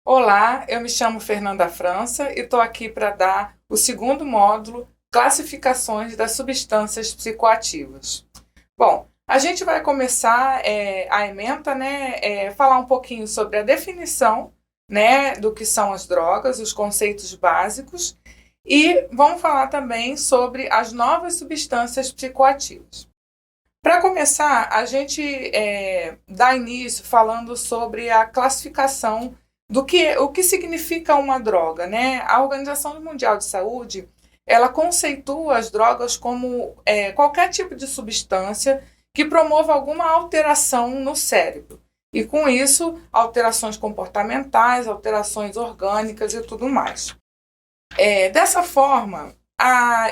Olá, eu me chamo Fernanda França e estou aqui para dar o segundo módulo, Classificações das Substâncias Psicoativas. Bom, a gente vai começar a ementa, né, falar um pouquinho sobre a definição, né, do que são as drogas, os conceitos básicos, e vamos falar também sobre as novas substâncias psicoativas. Para começar, a gente dá início falando sobre a classificação o que significa uma droga, né? A Organização Mundial de Saúde, ela conceitua as drogas como qualquer tipo de substância que promova alguma alteração no cérebro. E com isso, alterações comportamentais, alterações orgânicas e tudo mais. Dessa forma,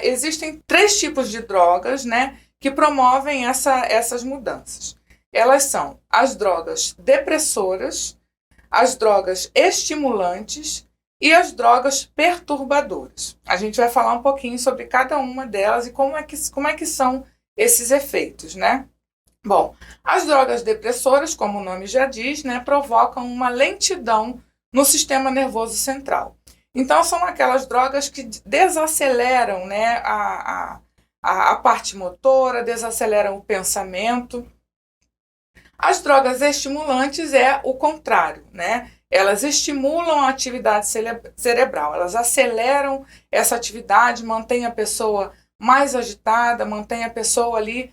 existem três tipos de drogas, né, que promovem essas mudanças. Elas são as drogas depressoras, as drogas estimulantes e as drogas perturbadoras. A gente vai falar um pouquinho sobre cada uma delas e como é que são esses efeitos, né? Bom, as drogas depressoras, como o nome já diz, né, provocam uma lentidão no sistema nervoso central. Então, são aquelas drogas que desaceleram, né, a parte motora, desaceleram o pensamento. As drogas estimulantes é o contrário, né? Elas estimulam a atividade cerebral, elas aceleram essa atividade, mantém a pessoa mais agitada, mantém a pessoa ali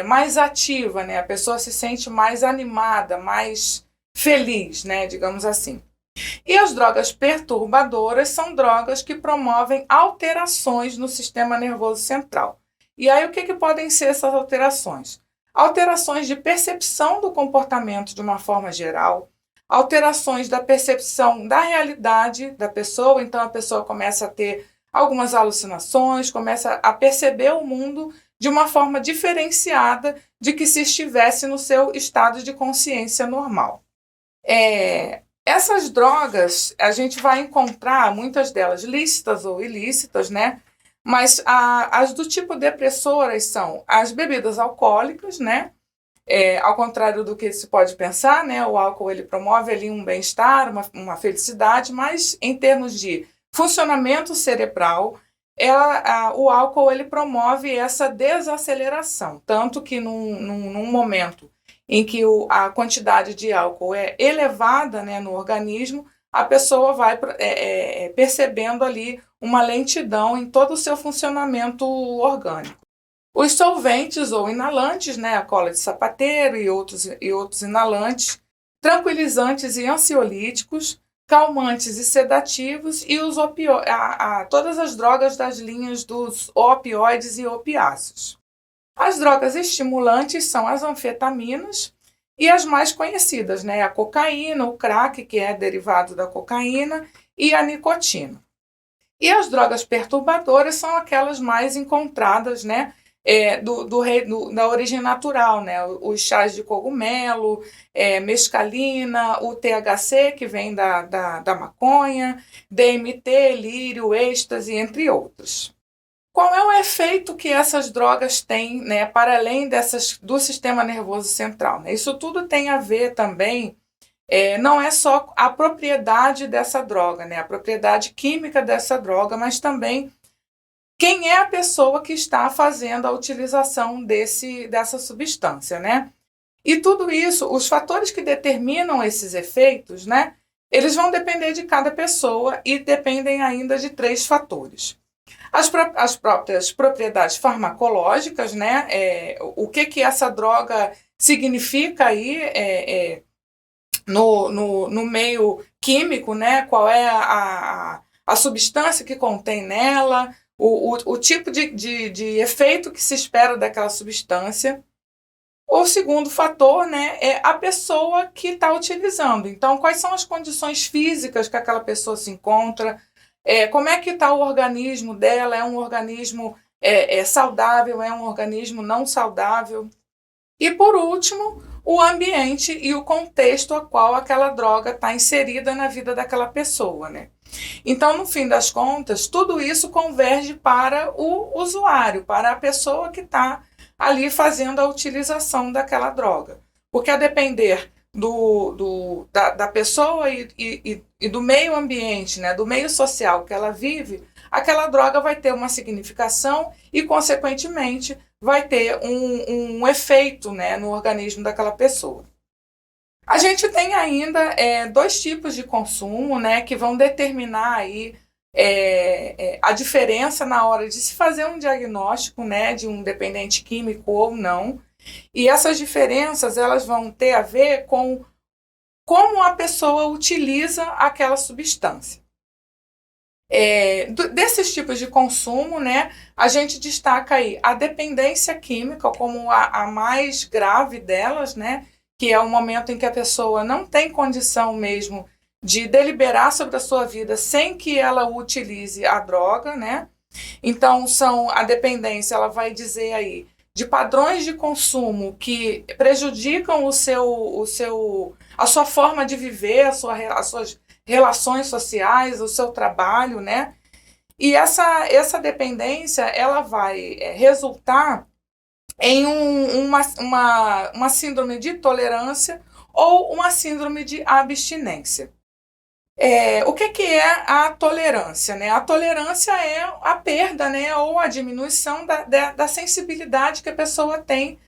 mais ativa, né? A pessoa se sente mais animada, mais feliz, né? Digamos assim. E as drogas perturbadoras são drogas que promovem alterações no sistema nervoso central. E aí o que podem ser essas alterações? Alterações de percepção do comportamento de uma forma geral, alterações da percepção da realidade da pessoa, então a pessoa começa a ter algumas alucinações, começa a perceber o mundo de uma forma diferenciada de que se estivesse no seu estado de consciência normal. Essas drogas, a gente vai encontrar muitas delas lícitas ou ilícitas, né? Mas as do tipo depressoras são as bebidas alcoólicas, né? Ao contrário do que se pode pensar, né? O álcool ele promove ali um bem-estar, uma felicidade, mas em termos de funcionamento cerebral, o álcool ele promove essa desaceleração, tanto que num momento em que a quantidade de álcool é elevada, né, no organismo, a pessoa vai percebendo ali uma lentidão em todo o seu funcionamento orgânico. Os solventes ou inalantes, né, a cola de sapateiro e outros inalantes, tranquilizantes e ansiolíticos, calmantes e sedativos e todas as drogas das linhas dos opioides e opiáceos. As drogas estimulantes são as anfetaminas e as mais conhecidas, né? A cocaína, o crack, que é derivado da cocaína, e a nicotina. E as drogas perturbadoras são aquelas mais encontradas, né? Da origem natural, né? Os chás de cogumelo, mescalina, o THC, que vem da maconha, DMT, lírio, êxtase, entre outros. Qual é o efeito que essas drogas têm, né, para além do sistema nervoso central? Né? Isso tudo tem a ver também, não é só a propriedade dessa droga, né, a propriedade química dessa droga, mas também quem é a pessoa que está fazendo a utilização dessa substância. Né? E tudo isso, os fatores que determinam esses efeitos, né, eles vão depender de cada pessoa e dependem ainda de três fatores. As próprias propriedades farmacológicas, né? O que essa droga significa aí no meio químico, né? Qual é a substância que contém nela, o tipo de efeito que se espera daquela substância. O segundo fator, né, é a pessoa que está utilizando. Então, quais são as condições físicas que aquela pessoa se encontra, como é que está o organismo dela, é um organismo saudável, é um organismo não saudável. E, por último, o ambiente e o contexto a qual aquela droga está inserida na vida daquela pessoa. Né? Então, no fim das contas, tudo isso converge para o usuário, para a pessoa que está ali fazendo a utilização daquela droga. Porque a depender da pessoa e do meio ambiente, né, do meio social que ela vive, aquela droga vai ter uma significação e, consequentemente, vai ter um efeito, né, no organismo daquela pessoa. A gente tem ainda dois tipos de consumo, né, que vão determinar aí, a diferença na hora de se fazer um diagnóstico, né, de um dependente químico ou não. E essas diferenças elas vão ter a ver com como a pessoa utiliza aquela substância. Desses tipos de consumo, né, a gente destaca aí a dependência química como a mais grave delas, né, que é o momento em que a pessoa não tem condição mesmo de deliberar sobre a sua vida sem que ela utilize a droga, né? Então, a dependência, ela vai dizer aí de padrões de consumo que prejudicam a sua forma de viver, as suas relações sociais, o seu trabalho, né? E essa dependência, ela vai resultar em uma síndrome de tolerância ou uma síndrome de abstinência. O que é a tolerância, né? A tolerância é a perda, né, ou a diminuição da sensibilidade que a pessoa tem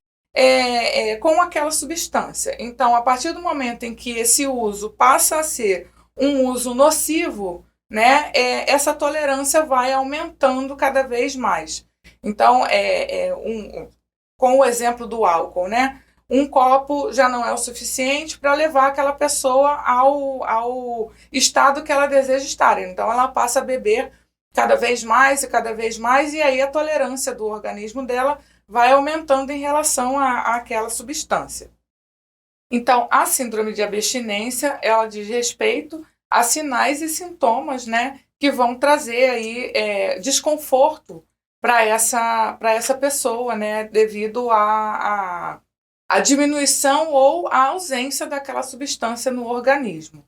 com aquela substância. Então, a partir do momento em que esse uso passa a ser um uso nocivo, né, essa tolerância vai aumentando cada vez mais. Então, com o exemplo do álcool, né? Um copo já não é o suficiente para levar aquela pessoa ao estado que ela deseja estar. Então, ela passa a beber cada vez mais, e aí a tolerância do organismo dela vai aumentando em relação àquela substância. Então, a síndrome de abstinência, ela diz respeito a sinais e sintomas, né, que vão trazer aí desconforto para essa pessoa, né, devido à diminuição ou à ausência daquela substância no organismo.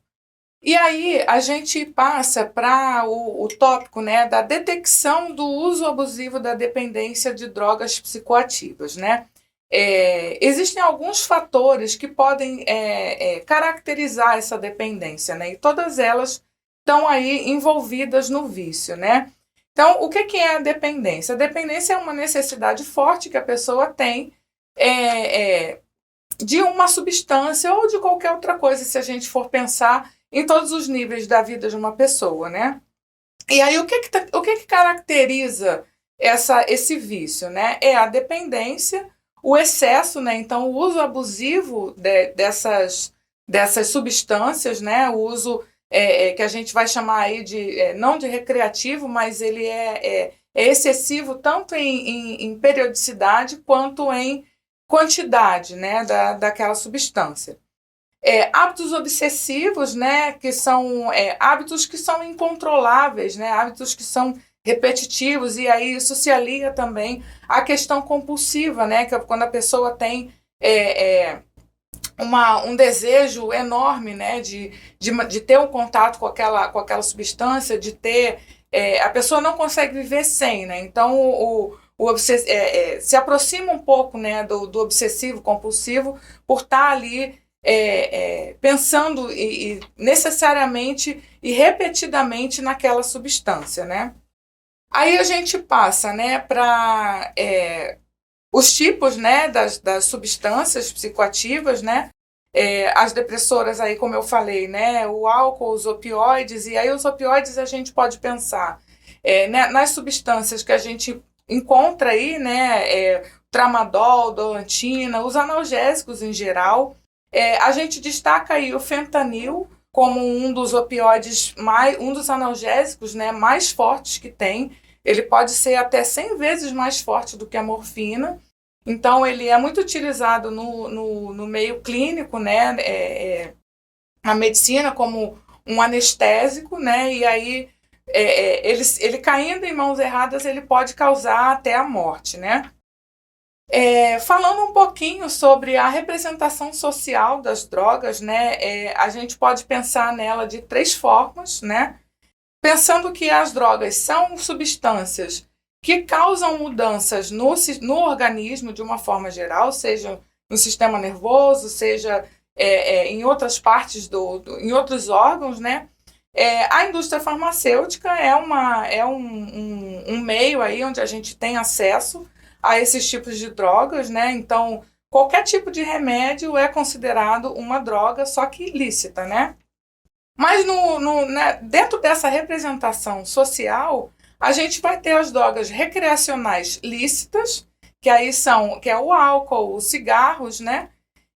E aí a gente passa para o tópico, né, da detecção do uso abusivo da dependência de drogas psicoativas, né? Existem alguns fatores que podem caracterizar essa dependência, né? E todas elas estão aí envolvidas no vício, né? Então, o que é a dependência? A dependência é uma necessidade forte que a pessoa tem de uma substância ou de qualquer outra coisa, se a gente for pensar em todos os níveis da vida de uma pessoa, né? E aí, o que caracteriza esse vício, né? É a dependência, o excesso, né? Então, o uso abusivo dessas substâncias, né? O uso que a gente vai chamar aí de, não de recreativo, mas ele é excessivo tanto em periodicidade quanto em quantidade, né? daquela substância. Hábitos obsessivos, né? Que são hábitos que são incontroláveis, né? Hábitos que são repetitivos, e aí isso se alia também à questão compulsiva, né? Que é quando a pessoa tem um desejo enorme, né? De ter um contato com aquela substância, de ter... a pessoa não consegue viver sem, né? Então, se aproxima um pouco, né, do obsessivo compulsivo por estar ali pensando necessariamente e repetidamente naquela substância, né? Aí a gente passa, né, para os tipos, né, das substâncias psicoativas, né? As depressoras aí, como eu falei, né, o álcool, os opioides, e aí os opioides a gente pode pensar nas substâncias que a gente encontra aí, né, tramadol, dolantina, os analgésicos em geral. A gente destaca aí o fentanil como um dos opioides, um dos analgésicos, né, mais fortes que tem. Ele pode ser até 100 vezes mais forte do que a morfina. Então, ele é muito utilizado no meio clínico, né, na medicina, como um anestésico, né, e aí ele caindo em mãos erradas, ele pode causar até a morte, né? Falando um pouquinho sobre a representação social das drogas, né, a gente pode pensar nela de 3 formas, né? Pensando que as drogas são substâncias que causam mudanças no organismo de uma forma geral, seja no sistema nervoso, seja em outras partes em outros órgãos, né? A indústria farmacêutica é um meio aí onde a gente tem acesso a esses tipos de drogas, né? Então, qualquer tipo de remédio é considerado uma droga, só que ilícita, né? Mas né, dentro dessa representação social, a gente vai ter as drogas recreacionais lícitas, que é o álcool, os cigarros, né?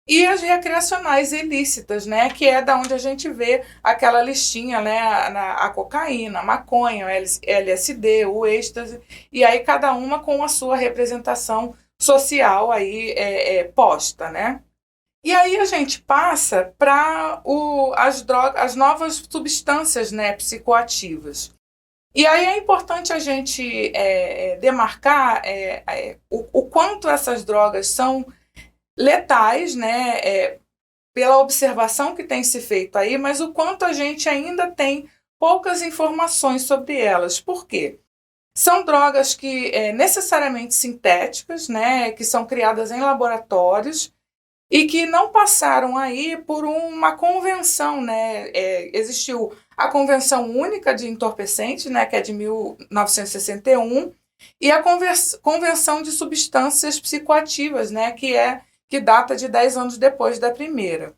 E as recreacionais ilícitas, né? Que é da onde a gente vê aquela listinha, né? A cocaína, a maconha, o LSD, o êxtase, e aí cada uma com a sua representação social aí posta, né? E aí a gente passa para as novas substâncias, né, psicoativas. E aí é importante a gente demarcar o quanto essas drogas são letais, né, pela observação que tem se feito aí, mas o quanto a gente ainda tem poucas informações sobre elas. Por quê? São drogas que necessariamente sintéticas, né, que são criadas em laboratórios e que não passaram aí por uma convenção, né? Existiu a Convenção Única de Entorpecentes, né, que é de 1961, e a Convenção de Substâncias Psicoativas, né, que data de 10 anos depois da primeira.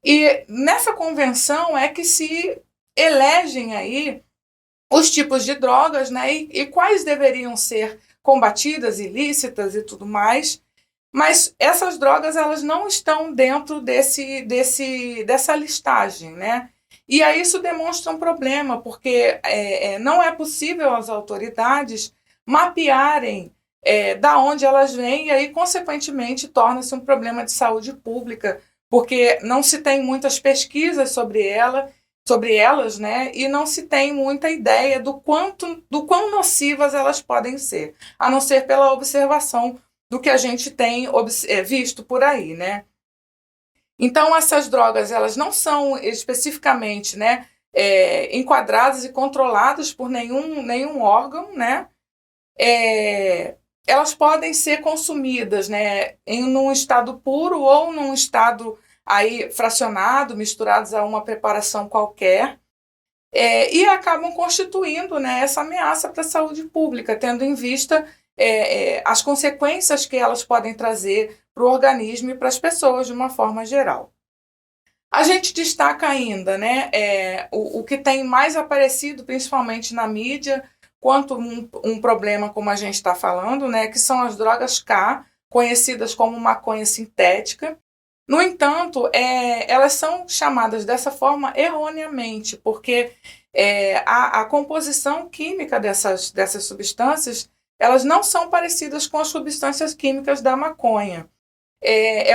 E nessa convenção é que se elegem aí os tipos de drogas, né, e quais deveriam ser combatidas, ilícitas e tudo mais. Mas essas drogas elas não estão dentro dessa listagem, né? E aí isso demonstra um problema, porque não é possível as autoridades mapearem da onde elas vêm, e aí, consequentemente, torna-se um problema de saúde pública, porque não se tem muitas pesquisas sobre elas, né? E não se tem muita ideia do quão nocivas elas podem ser, a não ser pela observação do que a gente tem visto por aí, né? Então, essas drogas, elas não são especificamente, né, enquadradas e controladas por nenhum órgão, né? Elas podem ser consumidas, né, num estado puro ou num estado aí fracionado, misturados a uma preparação qualquer, e acabam constituindo, né, essa ameaça para a saúde pública, tendo em vista as consequências que elas podem trazer para o organismo e para as pessoas de uma forma geral. A gente destaca ainda, né, o que tem mais aparecido, principalmente na mídia, quanto um problema como a gente está falando, né, que são as drogas K, conhecidas como maconha sintética. No entanto, elas são chamadas dessa forma erroneamente, porque a composição química dessas substâncias elas não são parecidas com as substâncias químicas da maconha.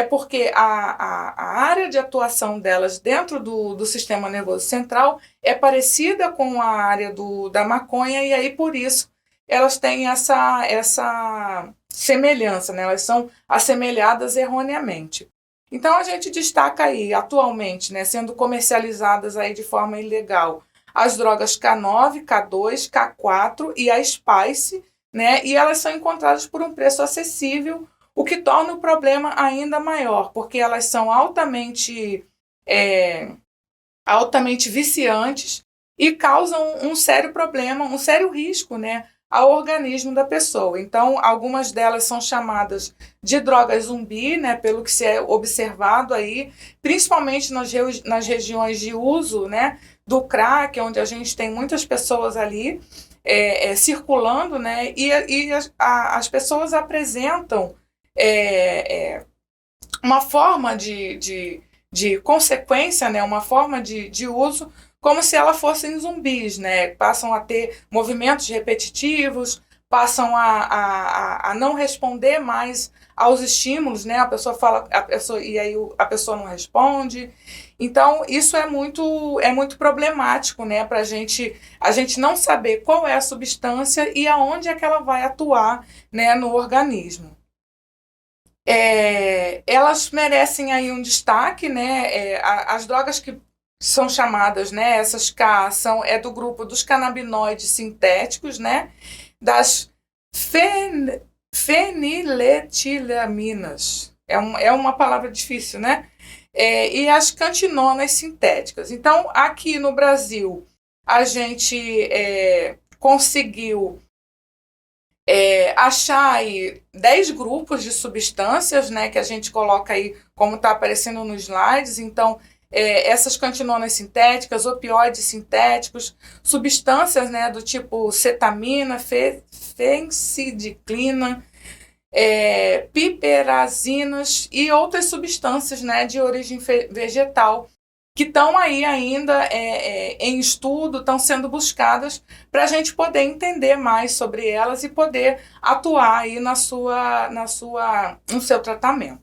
Porque a área de atuação delas dentro do sistema nervoso central é parecida com a área da maconha, e aí por isso elas têm essa semelhança, né? Elas são assemelhadas erroneamente. Então a gente destaca aí, atualmente, né, sendo comercializadas aí de forma ilegal, as drogas K9, K2, K4 e a Spice, né? E elas são encontradas por um preço acessível, o que torna o problema ainda maior, porque elas são altamente viciantes e causam um sério problema, um sério risco, né, ao organismo da pessoa. Então, algumas delas são chamadas de drogas zumbi, né, pelo que se é observado aí, principalmente nas regiões de uso, né, do crack, onde a gente tem muitas pessoas ali circulando, né, e as pessoas apresentam uma forma de consequência, né, uma forma de uso, como se elas fossem zumbis, né? Passam a ter movimentos repetitivos, passam a não responder mais aos estímulos, né? A pessoa fala, e aí a pessoa não responde. Então, isso é muito problemático, né? Para a gente não saber qual é a substância e aonde é que ela vai atuar, né, no organismo. Elas merecem aí um destaque, né? As drogas que são chamadas, né, essas K do grupo dos canabinoides sintéticos, né, das feniletilaminas. É uma palavra difícil, né? e as cantinonas sintéticas. Então, aqui no Brasil, a gente conseguiu achar aí 10 grupos de substâncias, né, que a gente coloca aí, como está aparecendo nos slides. Então, essas cantinonas sintéticas, opioides sintéticos, substâncias, né, do tipo cetamina, fencidiclina, piperazinas e outras substâncias, né, de origem vegetal, que estão aí ainda em estudo, estão sendo buscadas para a gente poder entender mais sobre elas e poder atuar aí no seu tratamento.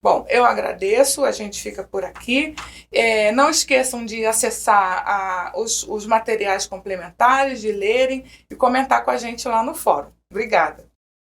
Bom, eu agradeço, a gente fica por aqui. Não esqueçam de acessar os materiais complementares, de lerem e comentar com a gente lá no fórum. Obrigada.